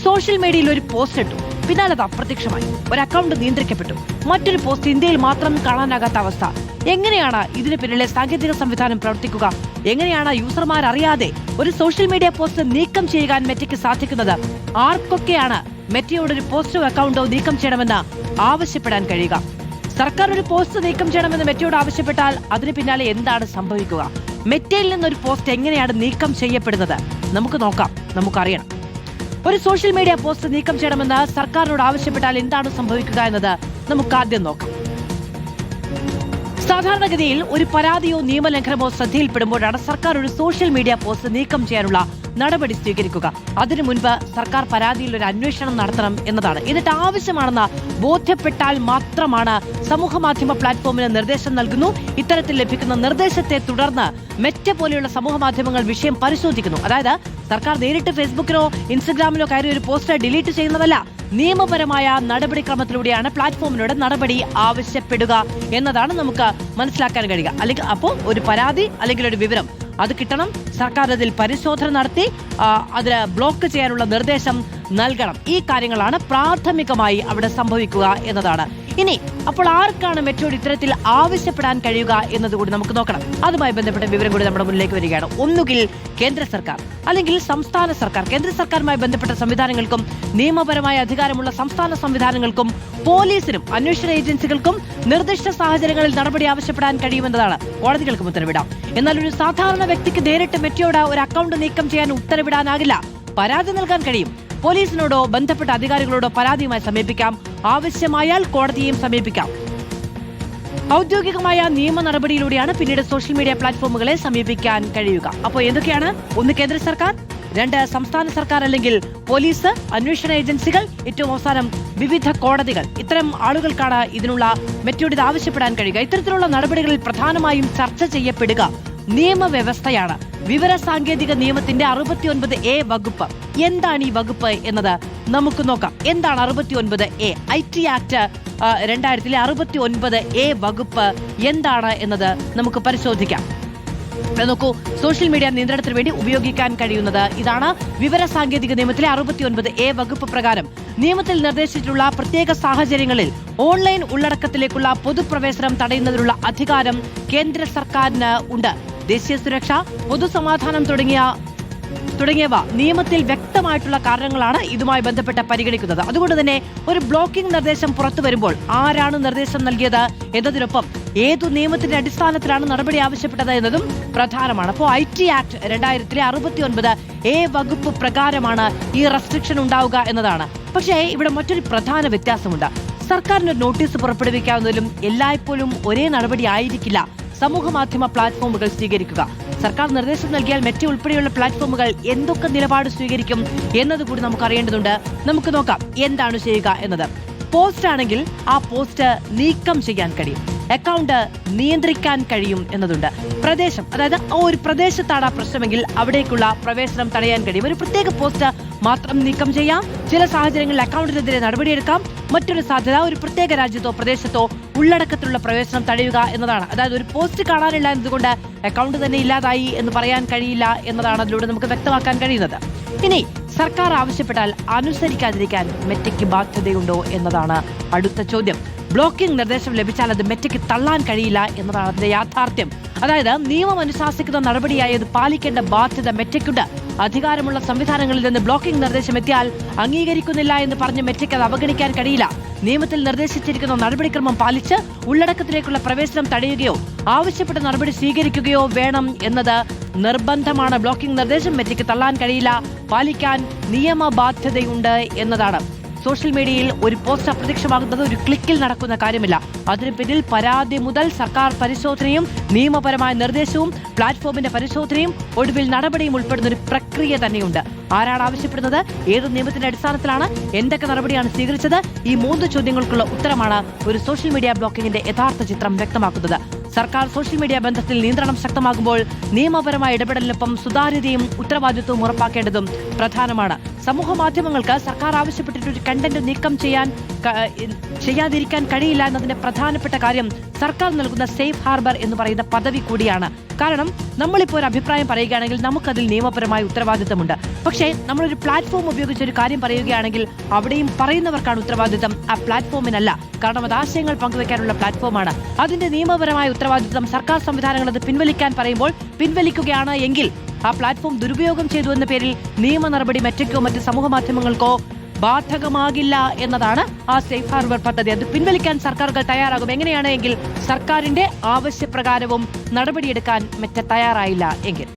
Social മീഡിയയിൽ ഒരു post ഇട്ടു, പിന്നാലെ അത് അപ്രത്യക്ഷമായി. ഒരു അക്കൗണ്ട് നിയന്ത്രിക്കപ്പെട്ടു. മറ്റൊരു പോസ്റ്റ് ഇന്ത്യയിൽ മാത്രം കാണാനാകാത്ത അവസ്ഥ. എങ്ങനെയാണ് ഇതിന് പിന്നിലെ സാങ്കേതിക സംവിധാനം പ്രവർത്തിക്കുക? എങ്ങനെയാണ് യൂസർമാർ അറിയാതെ ഒരു സോഷ്യൽ മീഡിയ പോസ്റ്റ് നീക്കം ചെയ്യാൻ മെറ്റയ്ക്ക് സാധിക്കുന്നത്? ആർക്കൊക്കെയാണ് മെറ്റയോടൊരു പോസ്റ്റോ അക്കൗണ്ടോ നീക്കം ചെയ്യണമെന്ന് ആവശ്യപ്പെടാൻ കഴിയുക? സർക്കാർ ഒരു പോസ്റ്റ് നീക്കം ചെയ്യണമെന്ന് മെറ്റയോട് ആവശ്യപ്പെട്ടാൽ അതിന് പിന്നാലെ എന്താണ് സംഭവിക്കുക? മെറ്റയിൽ നിന്നൊരു പോസ്റ്റ് എങ്ങനെയാണ് നീക്കം ചെയ്യപ്പെടുന്നത്? നമുക്ക് നോക്കാം, നമുക്കറിയണം. ഒരു സോഷ്യൽ മീഡിയ പോസ്റ്റ് നീക്കം ചെയ്യണമെന്ന് സർക്കാരിനോട് ആവശ്യപ്പെട്ടാൽ എന്താണ് സംഭവിക്കുക എന്നത് നമുക്ക് ആദ്യം നോക്കാം. സാധാരണഗതിയിൽ ഒരു പരാതിയോ നിയമലംഘനമോ ശ്രദ്ധയിൽപ്പെടുമ്പോഴാണ് സർക്കാർ ഒരു സോഷ്യൽ മീഡിയ പോസ്റ്റ് നീക്കം ചെയ്യാനുള്ള നടപടി സ്വീകരിക്കുക. അതിനു മുൻപ് സർക്കാർ പരാതിയിൽ ഒരു അന്വേഷണം നടത്തണം എന്നതാണ്. എന്നിട്ട് ആവശ്യമാണെന്ന് ബോധ്യപ്പെട്ടാൽ മാത്രമാണ് സമൂഹ മാധ്യമ പ്ലാറ്റ്ഫോമിന് നിർദ്ദേശം നൽകുന്നു. ഇത്തരത്തിൽ ലഭിക്കുന്ന നിർദ്ദേശത്തെ തുടർന്ന് മെറ്റ പോലെയുള്ള സമൂഹ മാധ്യമങ്ങൾ വിഷയം പരിശോധിക്കുന്നു. അതായത് സർക്കാർ നേരിട്ട് ഫേസ്ബുക്കിലോ ഇൻസ്റ്റഗ്രാമിലോ കയറി ഒരു പോസ്റ്റ് ഡിലീറ്റ് ചെയ്യുന്നതല്ല. നിയമപരമായ നടപടിക്രമത്തിലൂടെയാണ് പ്ലാറ്റ്ഫോമിനോട് നടപടി ആവശ്യപ്പെടുക എന്നതാണ് നമുക്ക് മനസ്സിലാക്കാൻ കഴിയുക. അല്ലെങ്കിൽ അപ്പോൾ ഒരു പരാതി അല്ലെങ്കിൽ ഒരു വിവരം അത് കിട്ടണം, സർക്കാർ അതിൽ പരിശോധന നടത്തി അതിൽ ബ്ലോക്ക് ചെയ്യാനുള്ള നിർദ്ദേശം നൽകണം. ഈ കാര്യങ്ങളാണ് പ്രാഥമികമായി അവിടെ സംഭവിക്കുക എന്നതാണ്. ഇനി അപ്പോൾ ആർക്കാണ് മെറ്റയോട് ഇത്തരത്തിൽ ആവശ്യപ്പെടാൻ കഴിയുക എന്നതുകൂടി നമുക്ക് നോക്കണം. അതുമായി ബന്ധപ്പെട്ട വിവരം കൂടി നമ്മുടെ മുന്നിലേക്ക് വരികയാണ്. ഒന്നുകിൽ കേന്ദ്ര സർക്കാർ അല്ലെങ്കിൽ സംസ്ഥാന സർക്കാർ. കേന്ദ്ര സർക്കാരുമായി ബന്ധപ്പെട്ട സംവിധാനങ്ങൾക്കും നിയമപരമായ അധികാരമുള്ള സംസ്ഥാന സംവിധാനങ്ങൾക്കും പോലീസിനും അന്വേഷണ ഏജൻസികൾക്കും നിർദ്ദിഷ്ട സാഹചര്യങ്ങളിൽ നടപടി ആവശ്യപ്പെടാൻ കഴിയുമെന്നതാണ്. കോടതികൾക്കും ഉത്തരവിടാം. എന്നാൽ ഒരു സാധാരണ വ്യക്തിക്ക് നേരിട്ട് മെറ്റയോട് ഒരു അക്കൗണ്ട് നീക്കം ചെയ്യാൻ ഉത്തരവിടാനാകില്ല. പരാതി നൽകാൻ കഴിയും. പോലീസിനോടോ ബന്ധപ്പെട്ട അധികാരികളോടോ പരാതിയുമായി സമീപിക്കാം. ആവശ്യമായാൽ കോടതിയെയും സമീപിക്കാം. ഔദ്യോഗികമായ നിയമ നടപടിയിലൂടെയാണ് പിന്നീട് സോഷ്യൽ മീഡിയ പ്ലാറ്റ്ഫോമുകളെ സമീപിക്കാൻ കഴിയുക. അപ്പോൾ എന്തൊക്കെയാണ്? ഒന്ന് കേന്ദ്ര സർക്കാർ, രണ്ട് സംസ്ഥാന സർക്കാർ അല്ലെങ്കിൽ പോലീസ്, അന്വേഷണ ഏജൻസികൾ, ഏറ്റവും അവസാനം വിവിധ കോടതികൾ. ഇത്തരം ആളുകൾക്കാണ് ഇതിനുള്ള മെറ്റയോട് ഇത് ആവശ്യപ്പെടാൻ കഴിയുക. ഇത്തരത്തിലുള്ള നടപടികളിൽ പ്രധാനമായും ചർച്ച ചെയ്യപ്പെടുക നിയമവ്യവസ്ഥയാണ്. വിവര സാങ്കേതിക നിയമത്തിന്റെ 69A വകുപ്പ്. എന്താണ് ഈ വകുപ്പ് എന്നത് നമുക്ക് നോക്കാം. എന്താണ് 69A? IT ആക്ട് 2000 69A വകുപ്പ് എന്താണ് എന്നത് നമുക്ക് പരിശോധിക്കാം. നോക്കൂ, സോഷ്യൽ മീഡിയ നിയന്ത്രണത്തിന് വേണ്ടി ഉപയോഗിക്കാൻ കഴിയുന്നത് ഇതാണ്. വിവര സാങ്കേതിക നിയമത്തിലെ 69A വകുപ്പ് പ്രകാരം നിയമത്തിൽ നിർദ്ദേശിച്ചിട്ടുള്ള പ്രത്യേക സാഹചര്യങ്ങളിൽ ഓൺലൈൻ ഉള്ളടക്കത്തിലേക്കുള്ള പൊതുപ്രവേശനം തടയുന്നതിനുള്ള അധികാരം കേന്ദ്ര സർക്കാരിന് ഉണ്ട്. ദേശീയ സുരക്ഷ, പൊതുസമാധാനം തുടങ്ങിയവ നിയമത്തിൽ വ്യക്തമായിട്ടുള്ള കാരണങ്ങളാണ് ഇതുമായി ബന്ധപ്പെട്ട് പരിഗണിക്കുന്നത്. അതുകൊണ്ട് തന്നെ ഒരു ബ്ലോക്കിംഗ് നിർദ്ദേശം പുറത്തു വരുമ്പോൾ ആരാണ് നിർദ്ദേശം നൽകിയത് എന്നതിനൊപ്പം ഏതു നിയമത്തിന്റെ അടിസ്ഥാനത്തിലാണ് നടപടി ആവശ്യപ്പെട്ടത് എന്നതും പ്രധാനമാണ്. അപ്പോൾ IT ആക്ട് 2000 69A വകുപ്പ് പ്രകാരമാണ് ഈ റെസ്ട്രിക്ഷൻ ഉണ്ടാവുക എന്നതാണ്. പക്ഷേ ഇവിടെ മറ്റൊരു പ്രധാന വ്യത്യാസമുണ്ട്. സർക്കാരിന് നോട്ടീസ് പുറപ്പെടുവിക്കാവുന്നതിലും എല്ലായ്പ്പോഴും ഒരേ നടപടി ആയിരിക്കില്ല സമൂഹ മാധ്യമ പ്ലാറ്റ്ഫോമുകൾ സ്വീകരിക്കുക. സർക്കാർ നിർദ്ദേശം നൽകിയാൽ മെറ്റ ഉൾപ്പെടെയുള്ള പ്ലാറ്റ്ഫോമുകൾ എന്തൊക്കെ നിലപാട് സ്വീകരിക്കും എന്നതുകൂടി നമുക്ക് അറിയേണ്ടതുണ്ട്. നമുക്ക് നോക്കാം എന്താണ് ചെയ്യുക എന്നത്. പോസ്റ്റ് ആണെങ്കിൽ ആ പോസ്റ്റ് നീക്കം ചെയ്യാൻ കഴിയും, അക്കൗണ്ട് നിയന്ത്രിക്കാൻ കഴിയും എന്നതുണ്ട്. പ്രദേശം, അതായത് ഒരു പ്രദേശത്താണ് പ്രശ്നമെങ്കിൽ അവിടേക്കുള്ള പ്രവേശനം തടയാൻ കഴിയും. ഒരു പ്രത്യേക പോസ്റ്റ് മാത്രം നീക്കം ചെയ്യാം. ചില സാഹചര്യങ്ങളിൽ അക്കൗണ്ടിനെതിരെ നടപടിയെടുക്കാം. മറ്റൊരു സാധ്യത ഒരു പ്രത്യേക രാജ്യത്തോ പ്രദേശത്തോ ഉള്ളടക്കത്തിലുള്ള പ്രവേശനം തടയുക എന്നതാണ്. അതായത് ഒരു പോസ്റ്റ് കാണാനില്ല എന്നതുകൊണ്ട് അക്കൗണ്ട് തന്നെ ഇല്ലാതായി എന്ന് പറയാൻ കഴിയില്ല എന്നതാണ് അതിലൂടെ നമുക്ക് വ്യക്തമാക്കാൻ കഴിയുന്നത്. ഇനി സർക്കാർ ആവശ്യപ്പെട്ടാൽ അനുസരിക്കാതിരിക്കാൻ മെറ്റയ്ക്ക് ബാധ്യതയുണ്ടോ എന്നതാണ് അടുത്ത ചോദ്യം. ബ്ലോക്കിംഗ് നിർദ്ദേശം ലഭിച്ചാൽ അത് മെറ്റയ്ക്ക് തള്ളാൻ കഴിയില്ല എന്നതാണ് അതിന്റെ യാഥാർത്ഥ്യം. അതായത് നിയമം അനുശാസിക്കുന്ന നടപടിയായി അത് പാലിക്കേണ്ട ബാധ്യത മെറ്റയ്ക്കുണ്ട്. അധികാരമുള്ള സംവിധാനങ്ങളിൽ നിന്ന് ബ്ലോക്കിംഗ് നിർദ്ദേശം എത്തിയാൽ അംഗീകരിക്കുന്നില്ല എന്ന് പറഞ്ഞ് മെറ്റയ്ക്ക് അത് അവഗണിക്കാൻ കഴിയില്ല. നിയമത്തിൽ നിർദ്ദേശിച്ചിരിക്കുന്ന നടപടിക്രമം പാലിച്ച് ഉള്ളടക്കത്തിലേക്കുള്ള പ്രവേശനം തടയുകയോ ആവശ്യപ്പെട്ട നടപടി സ്വീകരിക്കുകയോ വേണം എന്നത് നിർബന്ധമാണ്. ബ്ലോക്കിംഗ് നിർദ്ദേശം മെറ്റയ്ക്ക് തള്ളാൻ കഴിയില്ല, പാലിക്കാൻ നിയമബാധ്യതയുണ്ട് എന്നതാണ്. സോഷ്യൽ മീഡിയയിൽ ഒരു പോസ്റ്റ് അപ്രത്യക്ഷമാകുന്നത് ഒരു ക്ലിക്കിൽ നടക്കുന്ന കാര്യമില്ല. അതിനു പിന്നിൽ പരാതി മുതൽ സർക്കാർ പരിശോധനയും നിയമപരമായ നിർദ്ദേശവും പ്ലാറ്റ്ഫോമിന്റെ പരിശോധനയും ഒടുവിൽ നടപടിയും ഉൾപ്പെടുന്ന ഒരു പ്രക്രിയ തന്നെയുണ്ട്. ആരാണ് ആവശ്യപ്പെടുന്നത്? ഏത് നിയമത്തിന്റെ അടിസ്ഥാനത്തിലാണ്? എന്തൊക്കെ നടപടിയാണ് സ്വീകരിച്ചത്? ഈ 3 ചോദ്യങ്ങൾക്കുള്ള ഉത്തരമാണ് ഒരു സോഷ്യൽ മീഡിയ ബ്ലോക്കിംഗിന്റെ യഥാർത്ഥ ചിത്രം വ്യക്തമാക്കുന്നത്. സർക്കാർ സോഷ്യൽ മീഡിയ ബന്ധത്തിൽ നിയന്ത്രണം ശക്തമാകുമ്പോൾ നിയമപരമായ ഇടപെടലിനൊപ്പം സുതാര്യതയും ഉത്തരവാദിത്വവും ഉറപ്പാക്കേണ്ടതും പ്രധാനമാണ്. സമൂഹ മാധ്യമങ്ങൾക്ക് സർക്കാർ ആവശ്യപ്പെട്ടിട്ട് ഒരു കണ്ടന്റ് നീക്കം ചെയ്യാതിരിക്കാൻ കഴിയില്ല എന്നതിന്റെ പ്രധാനപ്പെട്ട കാര്യം സർക്കാർ നൽകുന്ന സേഫ് ഹാർബർ എന്ന് പറയുന്ന പദവി കൂടിയാണ്. കാരണം നമ്മളിപ്പോൾ ഒരു അഭിപ്രായം പറയുകയാണെങ്കിൽ നമുക്കതിൽ നിയമപരമായ ഉത്തരവാദിത്തമുണ്ട്. പക്ഷേ നമ്മളൊരു പ്ലാറ്റ്ഫോം ഉപയോഗിച്ച് ഒരു കാര്യം പറയുകയാണെങ്കിൽ അവിടെയും പറയുന്നവർക്കാണ് ഉത്തരവാദിത്തം, ആ പ്ലാറ്റ്ഫോമിനല്ല. കാരണം അത് ആശയങ്ങൾ പങ്കുവെക്കാനുള്ള പ്ലാറ്റ്ഫോമാണ്. അതിന്റെ നിയമപരമായ ഉത്തരവാദിത്തം സർക്കാർ സംവിധാനങ്ങൾ അത് പിൻവലിക്കാൻ പറയുമ്പോൾ പിൻവലിക്കുകയാണ് എങ്കിൽ ആ പ്ലാറ്റ്ഫോം ദുരുപയോഗം ചെയ്തു എന്ന പേരിൽ നിയമ നടപടി മറ്റോ മറ്റ് സമൂഹ മാധ്യമങ്ങൾക്കോ ബാധകമാകില്ല എന്നതാണ് ആ സേഫ് ഹാർബർ പദ്ധതി. അത് പിൻവലിക്കാൻ സർക്കാരുകൾ തയ്യാറാകും. എങ്ങനെയാണ് എങ്കിൽ സർക്കാരിന്റെ ആവശ്യപ്രകാരവും നടപടിയെടുക്കാൻ മറ്റ് തയ്യാറായില്ല എങ്കിൽ.